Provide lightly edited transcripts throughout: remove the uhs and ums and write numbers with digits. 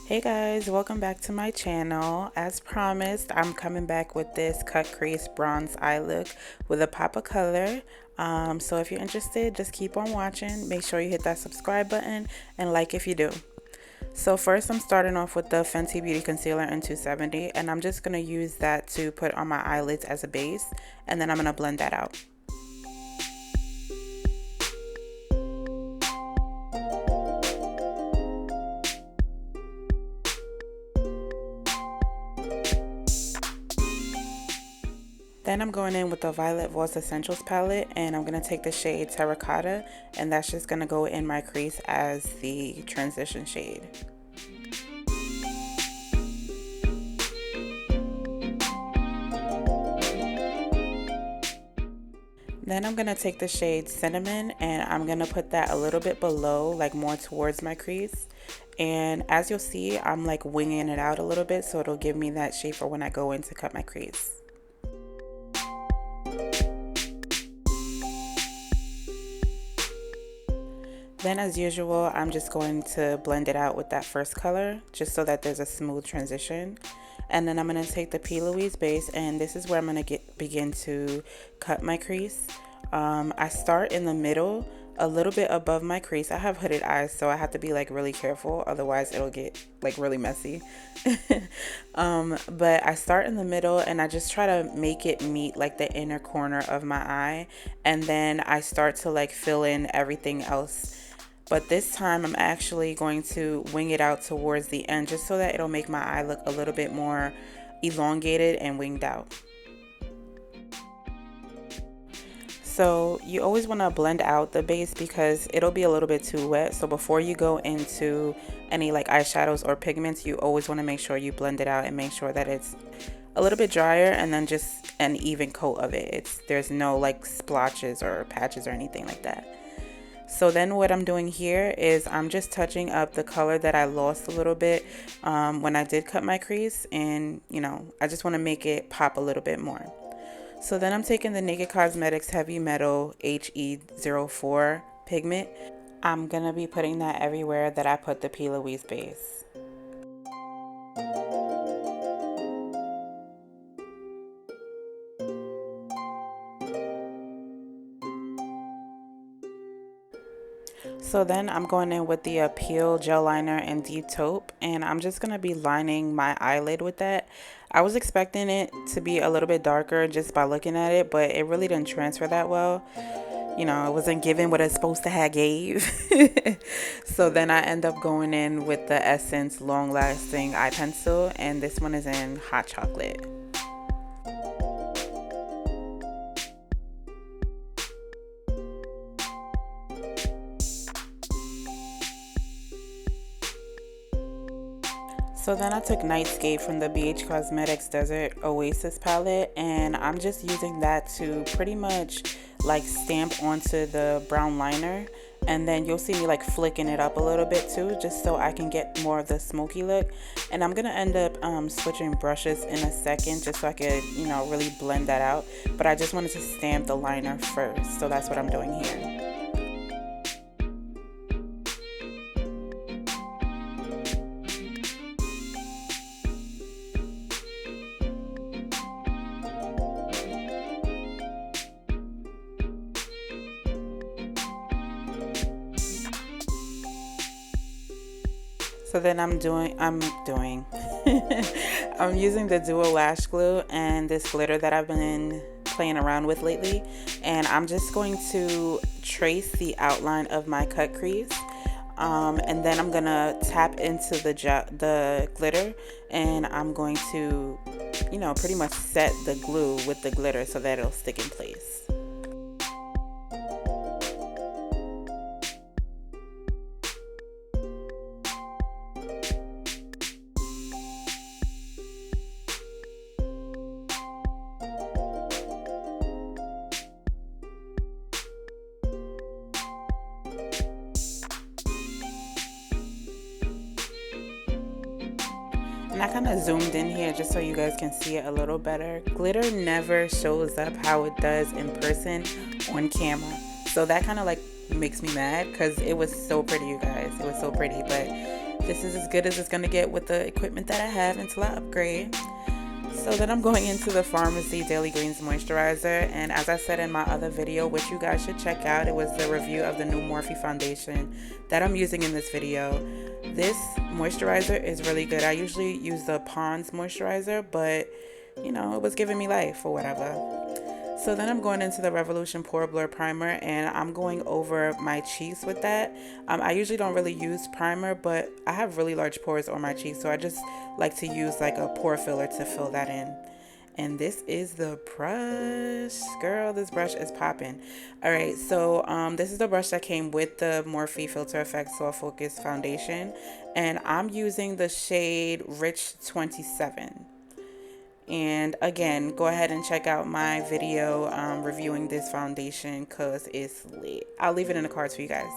Hey guys, welcome back to my channel. As promised, I'm coming back with this cut crease bronze eye look with a pop of color. So if you're interested, just keep on watching. Make sure you hit that subscribe button and like if you do. So first I'm starting off with the Fenty Beauty Concealer in 270, and I'm just going to use that to put on my eyelids as a base, and then I'm going to blend that out. Then I'm going in with the Violet Voice Essentials palette, and I'm going to take the shade Terracotta, and that's just going to go in my crease as the transition shade. Then I'm going to take the shade Cinnamon, and I'm going to put that a little bit below, like more towards my crease. And as you'll see, I'm like winging it out a little bit, so it'll give me that shape for when I go in to cut my crease. Then as usual, I'm just going to blend it out with that first color, just so that there's a smooth transition. And then I'm going to take the P. Louise base, and this is where I'm going to begin to cut my crease. I start in the middle, a little bit above my crease. I have hooded eyes, so I have to be like really careful, otherwise it'll get like really messy. But I start in the middle, and I just try to make it meet like the inner corner of my eye, and then I start to like fill in everything else. But this time I'm actually going to wing it out towards the end, just so that it'll make my eye look a little bit more elongated and winged out. So you always want to blend out the base because it'll be a little bit too wet. So before you go into any like eyeshadows or pigments, you always want to make sure you blend it out and make sure that it's a little bit drier, and then just an even coat of it. There's no like splotches or patches or anything like that. So then what I'm doing here is I'm just touching up the color that I lost a little bit when I did cut my crease, and I just want to make it pop a little bit more. So then I'm taking the Naked Cosmetics Heavy Metal HE04 pigment. I'm going to be putting that everywhere that I put the P. Louise base. So then I'm going in with the Appeal Gel Liner in Deep Taupe, and I'm just going to be lining my eyelid with that. I was expecting it to be a little bit darker just by looking at it, but it really didn't transfer that well. It wasn't giving what it's supposed to have gave. So then I end up going in with the Essence Long Lasting Eye Pencil, and this one is in Hot Chocolate. So then I took Nightscape from the BH Cosmetics Desert Oasis palette, and I'm just using that to pretty much like stamp onto the brown liner, and then you'll see me like flicking it up a little bit too, just so I can get more of the smoky look. And I'm gonna end up switching brushes in a second, just so I could really blend that out, but I just wanted to stamp the liner first, so that's what I'm doing here. So then I'm I'm using the Duo Lash Glue and this glitter that I've been playing around with lately, and I'm just going to trace the outline of my cut crease, and then I'm gonna tap into the glitter, and I'm going to pretty much set the glue with the glitter so that it'll stick in place. And I kind of zoomed in here just so you guys can see it a little better. Glitter never shows up how it does in person on camera. So that kind of like makes me mad because it was so pretty, you guys. It was so pretty, but This is as good as it's gonna get with the equipment that I have until I upgrade. So then I'm going into the Pharmacy Daily Greens Moisturizer, and as I said in my other video, which you guys should check out, it was the review of the new Morphe foundation that I'm using in this video. This moisturizer is really good. I usually use the Pond's moisturizer, but you know, it was giving me life or whatever. So then I'm going into the Revolution Pore Blur Primer, and I'm going over my cheeks with that. I usually don't really use primer, but I have really large pores on my cheeks, so I just like to use like a pore filler to fill that in. And this is the brush. Girl, this brush is popping. All right, so this is the brush that came with the Morphe Filter Effects Soft Focus Foundation, and I'm using the shade Rich 27. And again, go ahead and check out my video reviewing this foundation because it's lit. I'll leave it in the cards for you guys.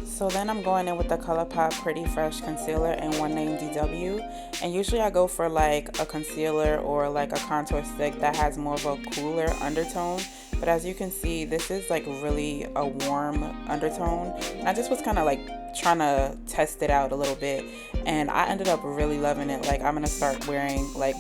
So then I'm going in with the ColourPop Pretty Fresh Concealer in One Name DW. And usually I go for like a concealer or like a contour stick that has more of a cooler undertone. But as you can see, this is like really a warm undertone. And I just was kind of like trying to test it out a little bit. And I ended up really loving it. Like I'm going to start wearing like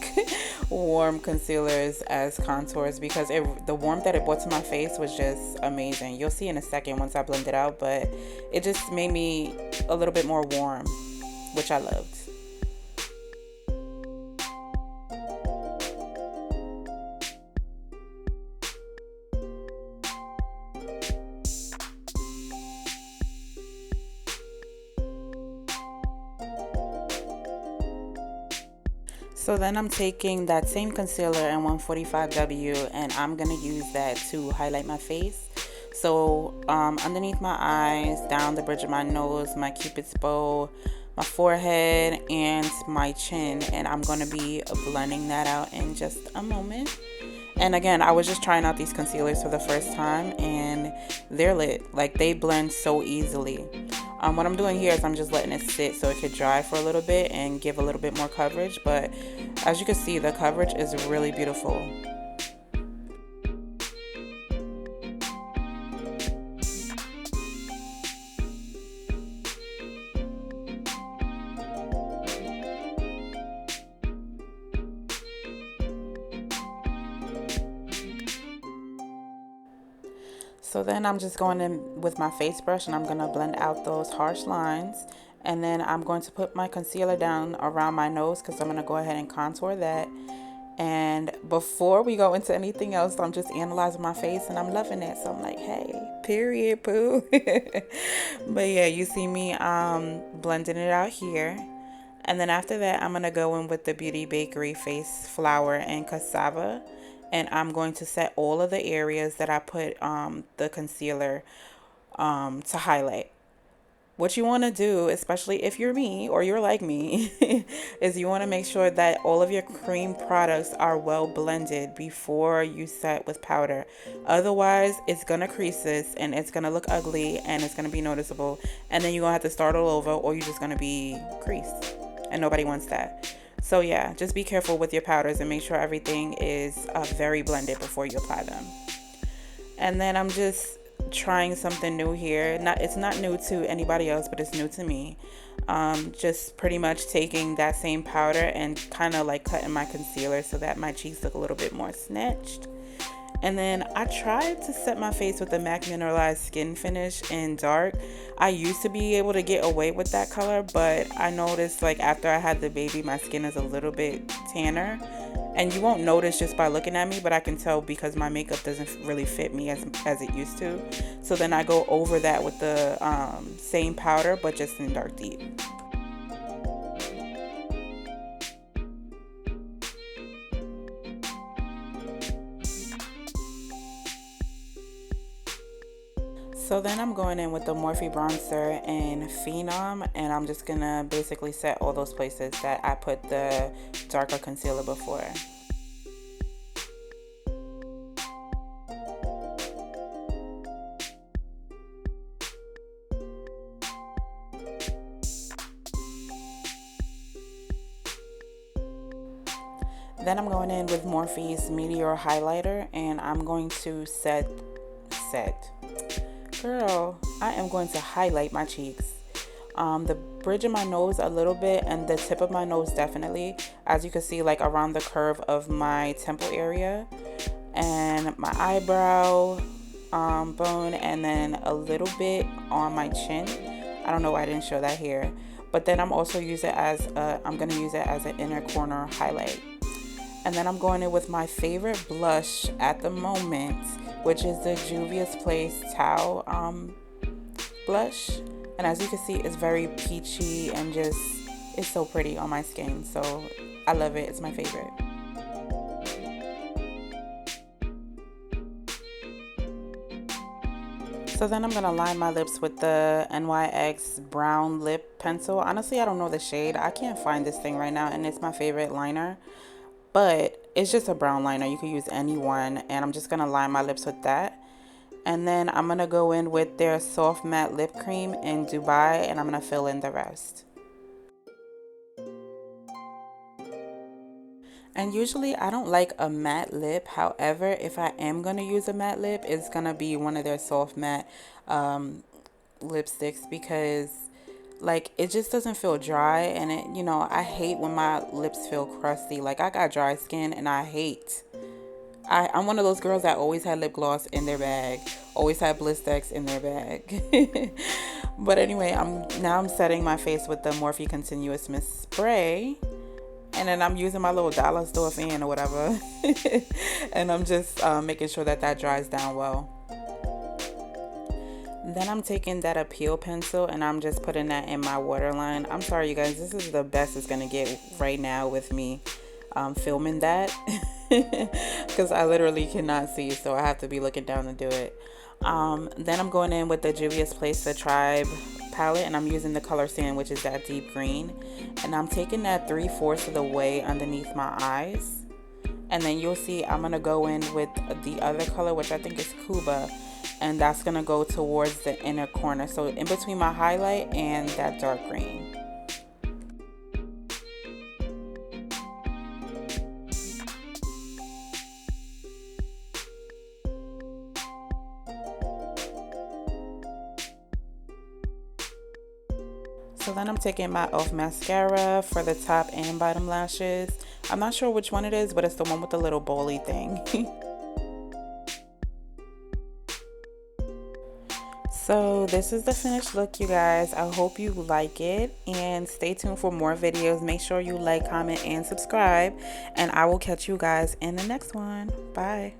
warm concealers as contours because the warmth that it brought to my face was just amazing. You'll see in a second once I blend it out, but it just made me a little bit more warm, which I loved. So then I'm taking that same concealer in 145W and I'm going to use that to highlight my face. So underneath my eyes, down the bridge of my nose, my cupid's bow, my forehead, and my chin. And I'm going to be blending that out in just a moment. And again, I was just trying out these concealers for the first time and they're lit. Like they blend so easily. What I'm doing here is I'm just letting it sit so it could dry for a little bit and give a little bit more coverage. But as you can see, the coverage is really beautiful. So then I'm just going in with my face brush and I'm going to blend out those harsh lines. And then I'm going to put my concealer down around my nose because I'm going to go ahead and contour that. And before we go into anything else, I'm just analyzing my face and I'm loving it. So I'm like, hey, period, poo. But yeah, you see me blending it out here. And then after that, I'm going to go in with the Beauty Bakery Face Flour and Cassava. And I'm going to set all of the areas that I put the concealer to highlight. What you want to do, especially if you're me or you're like me, is you want to make sure that all of your cream products are well blended before you set with powder. Otherwise, it's going to creases and it's going to look ugly and it's going to be noticeable. And then you're going to have to start all over or you're just going to be creased. And nobody wants that. So yeah, just be careful with your powders and make sure everything is very blended before you apply them. And then I'm just trying something new here. It's not new to anybody else, but it's new to me. Just pretty much taking that same powder and kind of like cutting my concealer so that my cheeks look a little bit more snatched. And then I tried to set my face with the MAC Mineralized Skin Finish in dark. I used to be able to get away with that color, but I noticed like after I had the baby, my skin is a little bit tanner. And you won't notice just by looking at me, but I can tell because my makeup doesn't really fit me as it used to. So then I go over that with the same powder, but just in dark deep. So then I'm going in with the Morphe bronzer in Phenom, and I'm just gonna basically set all those places that I put the darker concealer before. Then I'm going in with Morphe's Meteor highlighter, and I'm going to girl, I am going to highlight my cheeks. The bridge of my nose a little bit, and the tip of my nose definitely, as you can see, like around the curve of my temple area, and my eyebrow bone, and then a little bit on my chin. I don't know why I didn't show that here, but then I'm also use it as I'm gonna use it as an inner corner highlight. And then I'm going in with my favorite blush at the moment, which is the Juvia's Place Tau blush. And as you can see, it's very peachy and just, it's so pretty on my skin. So I love it. It's my favorite. So then I'm going to line my lips with the NYX Brown Lip Pencil. Honestly, I don't know the shade. I can't find this thing right now, and it's my favorite liner. But it's just a brown liner. You can use any one. And I'm just going to line my lips with that. And then I'm going to go in with their Soft Matte Lip Cream in Dubai. And I'm going to fill in the rest. And usually I don't like a matte lip. However, if I am going to use a matte lip, it's going to be one of their soft matte lipsticks, because like it just doesn't feel dry, and it, you know, I hate when my lips feel crusty. Like I got dry skin, and I'm one of those girls that always had lip gloss in their bag, always had Blistex in their bag. But anyway, I'm setting my face with the Morphe Continuous Mist Spray, and then I'm using my little dollar store fan or whatever, and I'm just making sure that dries down well. Then I'm taking that Appeal pencil, and I'm just putting that in my waterline. I'm sorry, you guys, this is the best it's gonna get right now with me filming that, because I literally cannot see, so I have to be looking down to do it. Then I'm going in with the Juvia's Place The Tribe palette, and I'm using the color Sand, which is that deep green, and I'm taking that 3/4 of the way underneath my eyes. And then you'll see I'm gonna go in with the other color, which I think is Cuba, and that's gonna go towards the inner corner, so in between my highlight and that dark green. So then I'm taking my e.l.f. mascara for the top and bottom lashes. I'm not sure which one it is, but it's the one with the little bowly thing. So this is the finished look, you guys. I hope you like it, and stay tuned for more videos. Make sure you like, comment, and subscribe, and I will catch you guys in the next one. Bye.